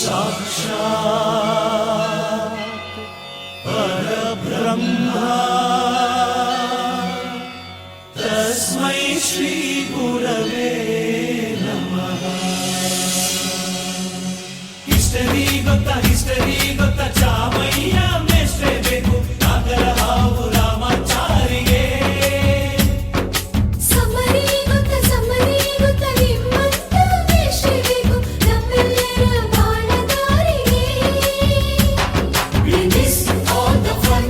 साक्षात् परब्रह्मा तस्मै श्री गुरवे नमः। हिस्टरी ಗೊತ್ತಾ ಚಾಮಯ್ಯ ಮೇಷ್ಟ್ರೆ ಬೇಕು ನಾಗರ ಹಾವು ರಾಮಾಚಾರಿಗೆ. ಸಮರಿ ಗೊತ್ತ ನಿಮ್ಮಂತ ಮೇಷ್ಟ್ರೆ ಬೇಕು ನಮ್ಮೆಲ್ಲರ ಬಾಳದಾರಿಗೆ. We miss all the fun,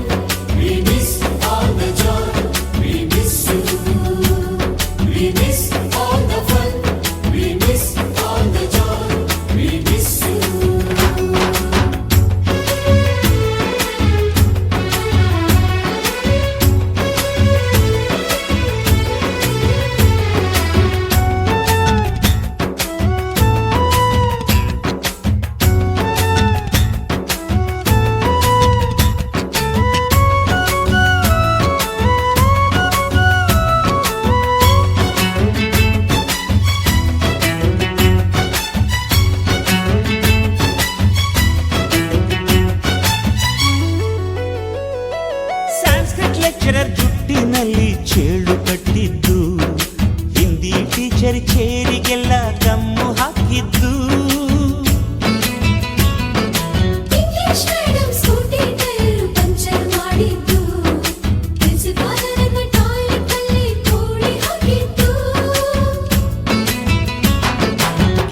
we miss all the joy, we miss you. We miss all the fun, we miss all the joy, we miss you. Lecturer ಜುಟ್ಟಿನಲ್ಲಿ ಚೇಳು ಕಟ್ಟಿದ್ದು, ಹಿಂದಿ ಟೀಚರ್ ಚೇರಿಗೆಲ್ಲ ಗಮ್ಮು ಹಾಕಿದ್ದು, English madam scooty tyre puncture ಮಾಡಿದ್ದು, ಪ್ರಿನ್ಸಿಪಾಲರನ್ನ toilet ಅಲ್ಲಿ ಕೋಳಿ ಹಾಕಿದ್ದು,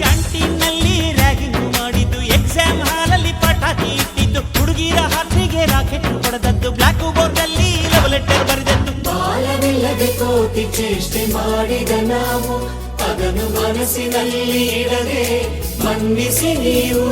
ಕ್ಯಾಂಟೀನ್ನಲ್ಲಿ ರ್ಯಾಗಿಂಗ್ ಮಾಡಿದ್ದು, ಎಕ್ಸಾಮ್ ಹಾಲಲ್ಲಿ ಪಟಾಕಿ ಇಟ್ಟಿದ್ದು, ಹುಡುಗಿರ ಹಾಸಿಗೆ ರಾಕೆಟ್ ಹೊಡೆದದ್ದು, ಬ್ಲಾಕ್ ಬೋರ್ಡ್ ಅಲ್ಲಿ ಲವ್ ಲೆಟರ್ ಬರೆದದ್ದು. ಬಾಲವಿಲ್ಲದೆ ಕೋಟಿ ಚೇಷ್ಟೆ ಮಾಡಿದ ನಾವು ಅದನ್ನು ಮನಸ್ಸಿನಲ್ಲಿ ಇಡದೆ ಮನ್ನಿಸಿ ನೀವು.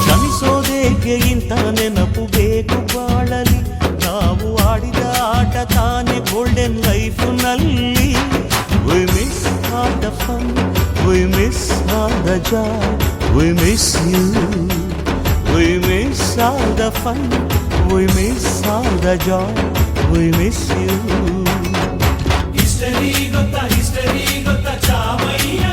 ಕ್ಷಮಿಸೋದೇಕೆ ಇಂಥ ನೆನಪು ಬೇಕು ಬಾಳಲಿ, ನಾವು ಆಡಿದ ಆಟ ತಾನೆ golden ಲೈಫ್ನಲ್ಲಿ. We miss all the fun, we miss all the joy, we miss you. We miss all the fun, we miss all the joy, we miss you. History ಗೊತ್ತಾ ಚಾಮಯ್ಯ